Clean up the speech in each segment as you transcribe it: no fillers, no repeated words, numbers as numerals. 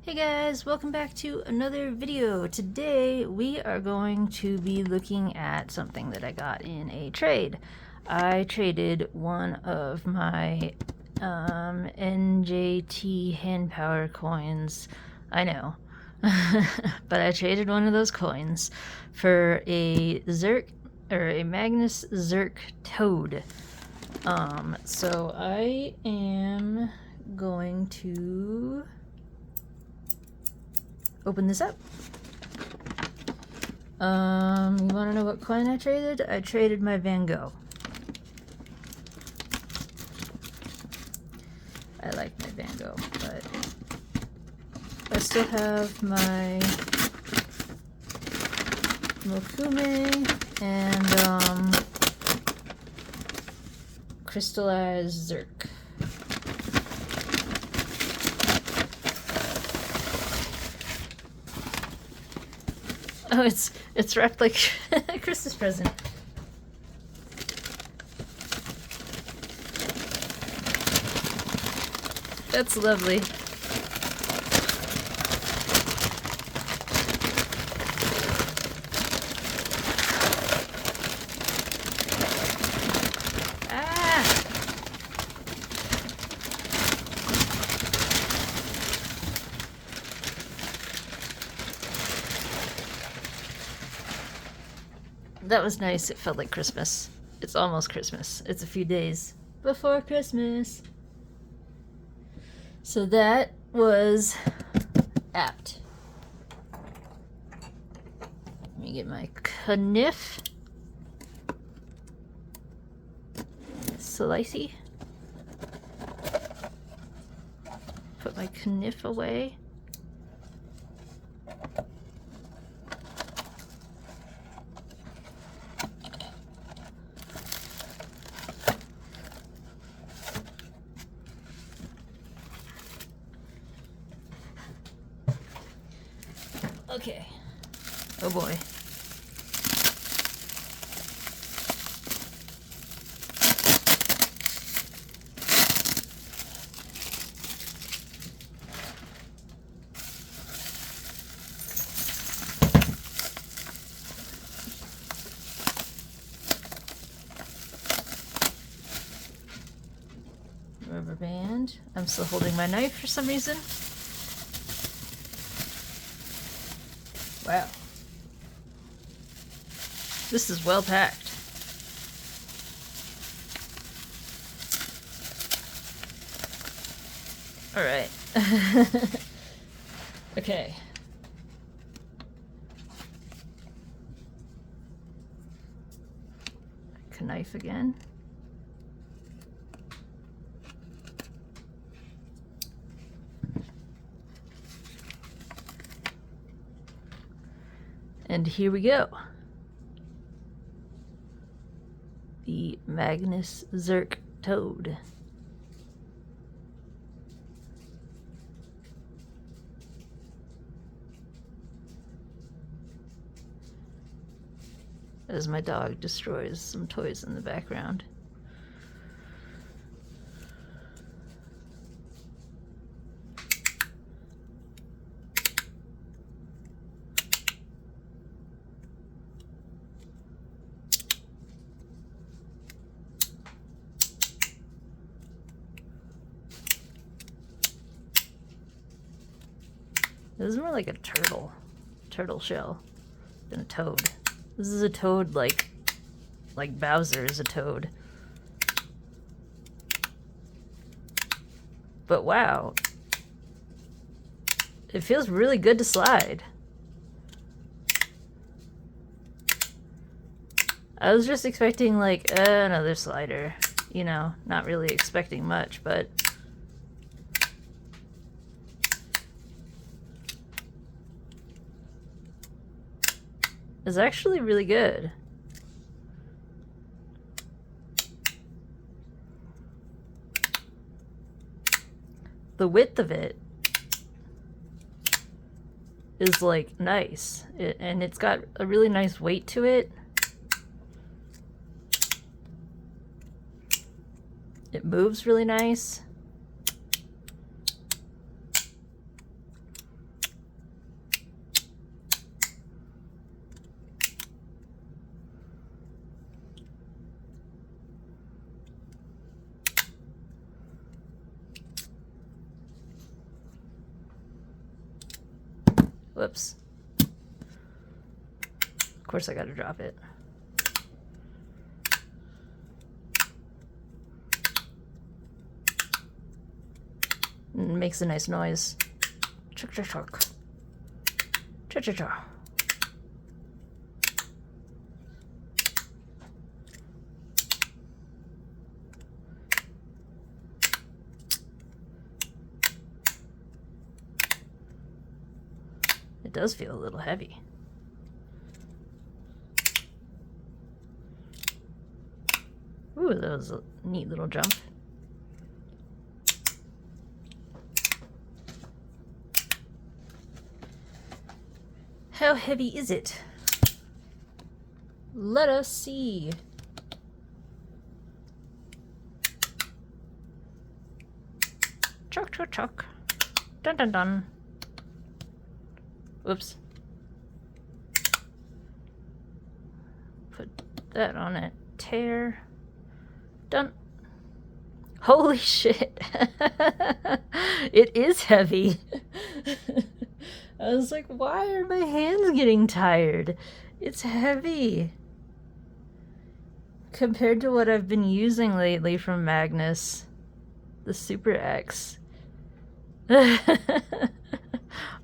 Hey guys, welcome back to another video. Today we are going to be looking at something that I got in a trade. I traded one of my NJT hand power coins. I know. But I traded one of those coins for a zerk or a Magnus zerk toad. So I am going to open this up. You want to know what coin I traded? I traded my Van Gogh. I like my Van Gogh, but I still have my Mokume and crystallized zerk. Oh, it's wrapped like a Christmas present. That's lovely. Ah! That was nice. It felt like Christmas. It's almost Christmas. It's a few days before Christmas. So that was apt. Let me get my kniff. Slicey. Put my kniff away. Okay. Oh boy. Rubber band. I'm still holding my knife for some reason. Wow. This is well packed. All right. Okay. Knife again. And here we go. The Magnus zerk toad. As my dog destroys some toys in the background. This is more like a turtle shell than a toad. This is a toad like Bowser is a toad. But wow, it feels really good to slide. I was just expecting like another slider, you know, not really expecting much, but it's actually really good. The width of it is like nice, and it's got a really nice weight to it. It moves really nice. Whoops. Of course I gotta drop it. It makes a nice noise. Chuck, chuck, chuck. Chuck, chuck, chuck. It does feel a little heavy. Ooh, that was a neat little jump. How heavy is it? Let us see. Chuck, chuck, chuck. Dun, dun, dun. Whoops. Put that on it. Tear. Done. Holy shit. It is heavy. I was like, why are my hands getting tired? It's heavy. Compared to what I've been using lately from Magnus. The Super X.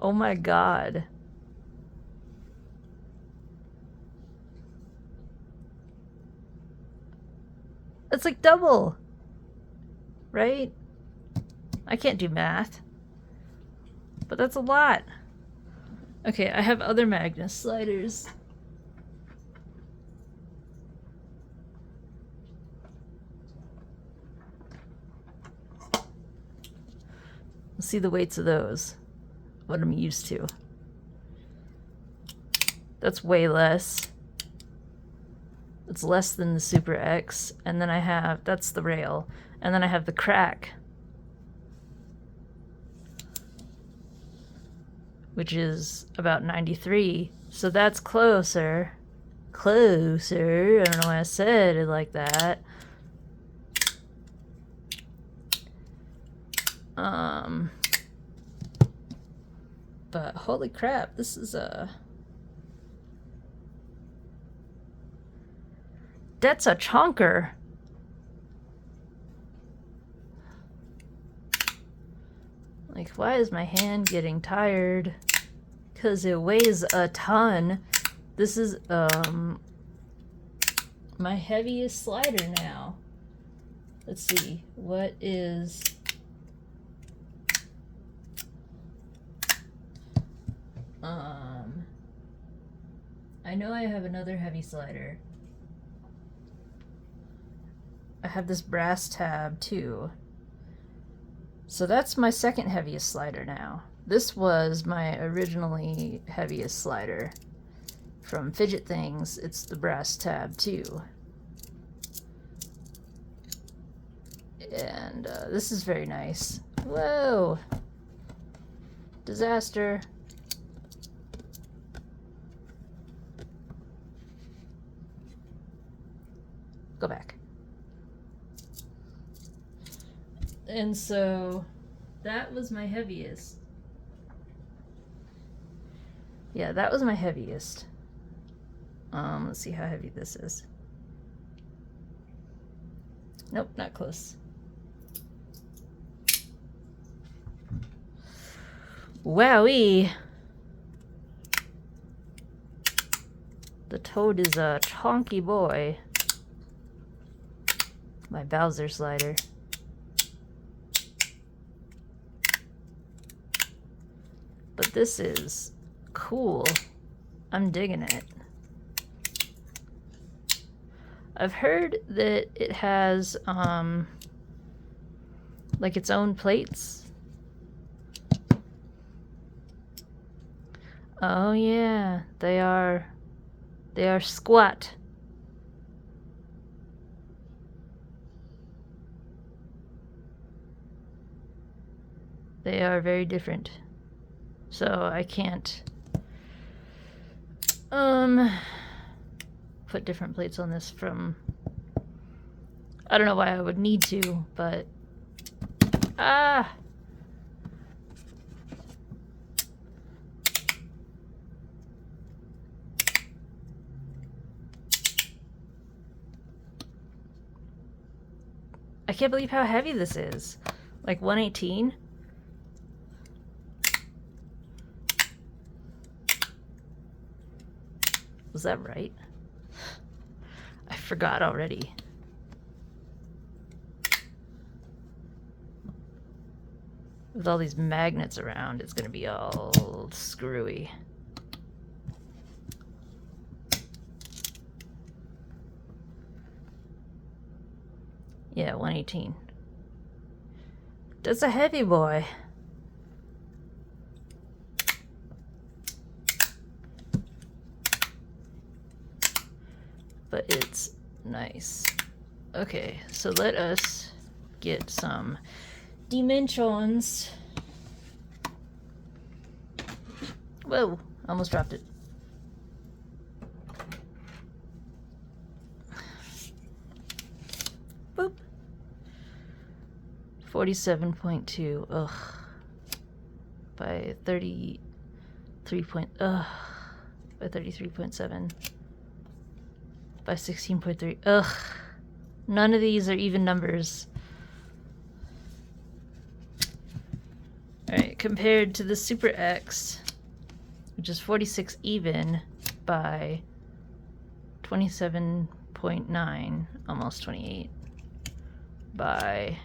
Oh my god. It's like double. Right? I can't do math. But that's a lot. Okay, I have other Magnus sliders. Let's see the weights of those. What I'm used to. That's way less. It's less than the Super X. And then I have, that's the rail. And then I have the crack, which is about 93. So that's closer. Closer. I don't know why I said it like that. But holy crap, this is that's a chonker. Like, why is my hand getting tired? Because it weighs a ton. This is my heaviest slider now. Let's see, what is... I know I have another heavy slider. I have this brass tab too. So that's my second heaviest slider now. This was my originally heaviest slider from Fidget Things. It's the brass tab too. And this is very nice. Whoa! Disaster. Go back. And so that was my heaviest. Yeah, that was my heaviest. Let's see how heavy this is. Nope, not close. Wowee! The Toad is a chonky boy. My Bowser slider. But this is cool. I'm digging it. I've heard that it has like its own plates. Oh yeah, they are squat. They are very different. So I can't put different plates on this from... I don't know why I would need to, but... Ah! can't believe how heavy this is. Like 118? Was that right? I forgot already. With all these magnets around, it's gonna be all screwy. Yeah, 118. That's a heavy boy. But it's nice. Okay, so let us get some dimensions. Whoa, almost dropped it. Boop. 47.2. Ugh. By 33 point. Ugh. By 33.7. By 16.3. Ugh. None of these are even numbers. Alright, compared to the Super X, which is 46 even by 27.9, almost 28, by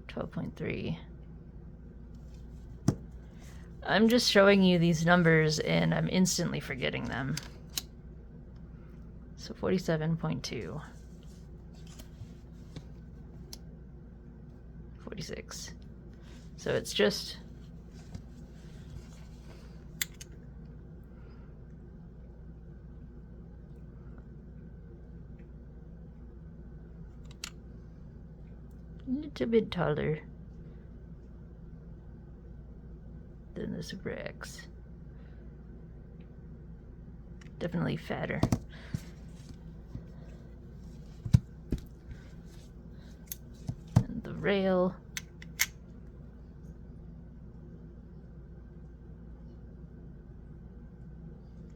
12.3. I'm just showing you these numbers and I'm instantly forgetting them. So 47.2. 46. So it's just a little bit taller than the Super X. Definitely fatter. And the rail.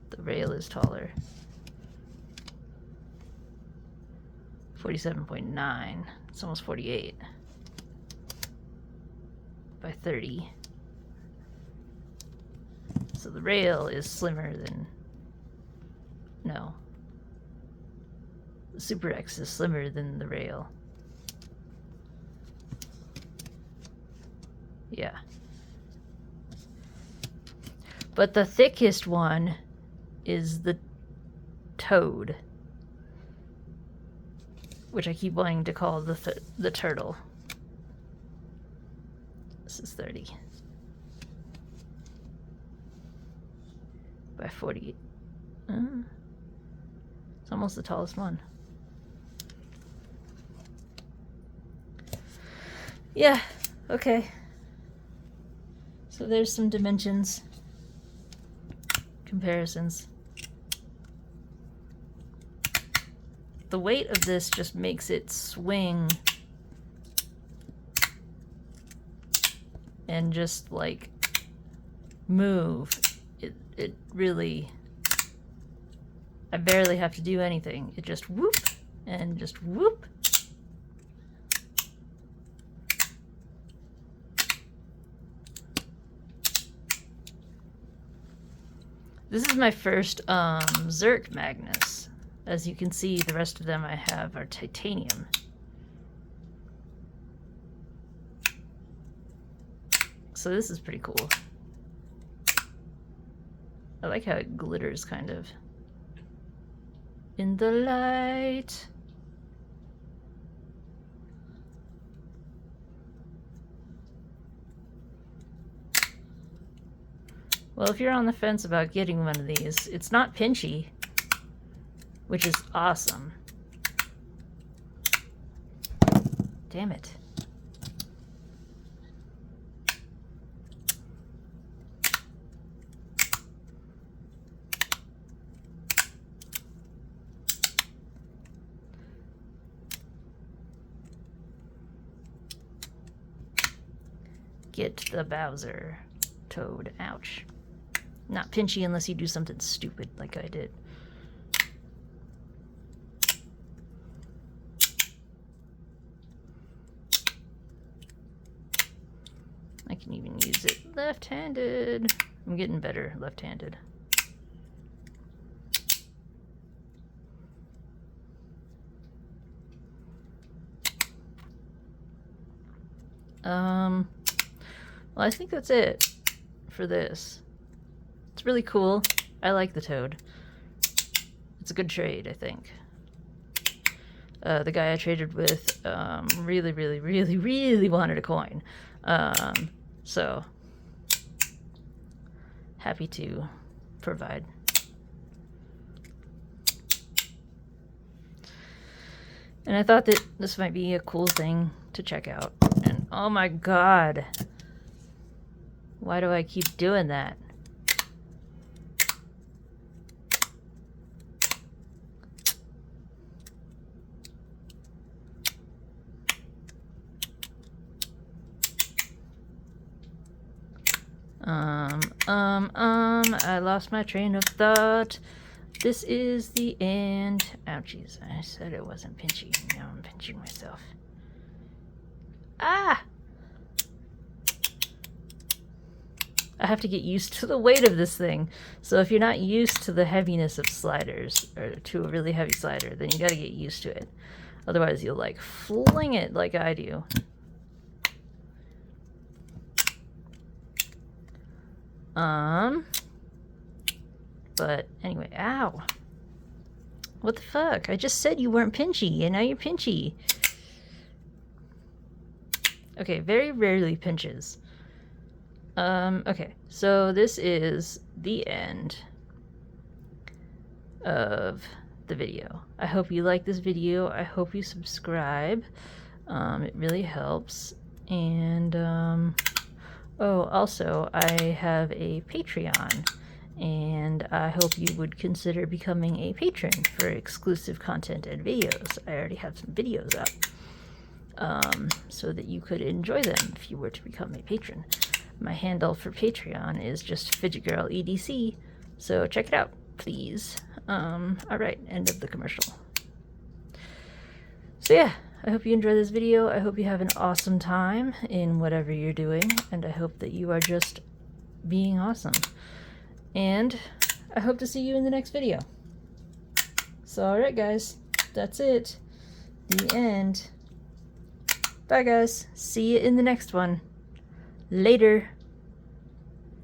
The rail is taller. 47.9. It's almost 48. By 30. So the rail is slimmer than... No. The Super X is slimmer than the rail. Yeah. But the thickest one is the toad, which I keep wanting to call the turtle. This is 30 by 40. It's almost the tallest one. Yeah, okay. So there's some dimensions, comparisons. The weight of this just makes it swing and just like move. It really, I barely have to do anything. It just whoop and just whoop. This is my first zerk Magnus. As you can see, the rest of them I have are titanium. So this is pretty cool. I like how it glitters kind of in the light. Well, if you're on the fence about getting one of these, it's not pinchy, which is awesome. Damn it. Get the Bowser toad. Ouch. Not pinchy unless you do something stupid like I did. use it left-handed. I'm getting better left-handed. Well, I think that's it for this. It's really cool. I like the toad. It's a good trade, I think. The guy I traded with really wanted a coin. So happy to provide. And I thought that this might be a cool thing to check out. And oh my god, why do I keep doing that? I lost my train of thought. This is the end. Ouchies, I said it wasn't pinchy. Now I'm pinching myself. Ah! I have to get used to the weight of this thing. So if you're not used to the heaviness of sliders, or to a really heavy slider, then you gotta get used to it. Otherwise you'll like fling it like I do. But anyway, ow. What the fuck? I just said you weren't pinchy, and now you're pinchy. Okay, very rarely pinches. Okay, so this is the end of the video. I hope you like this video. I hope you subscribe. It really helps. And, oh, also, I have a Patreon, and I hope you would consider becoming a patron for exclusive content and videos. I already have some videos up, so that you could enjoy them if you were to become a patron. My handle for Patreon is just FidgetGirlEDC, so check it out, please. Alright, end of the commercial. So yeah, I hope you enjoy this video. I hope you have an awesome time in whatever you're doing, and I hope that you are just being awesome. And I hope to see you in the next video. So alright guys, that's it. The end. Bye guys. See you in the next one. Later.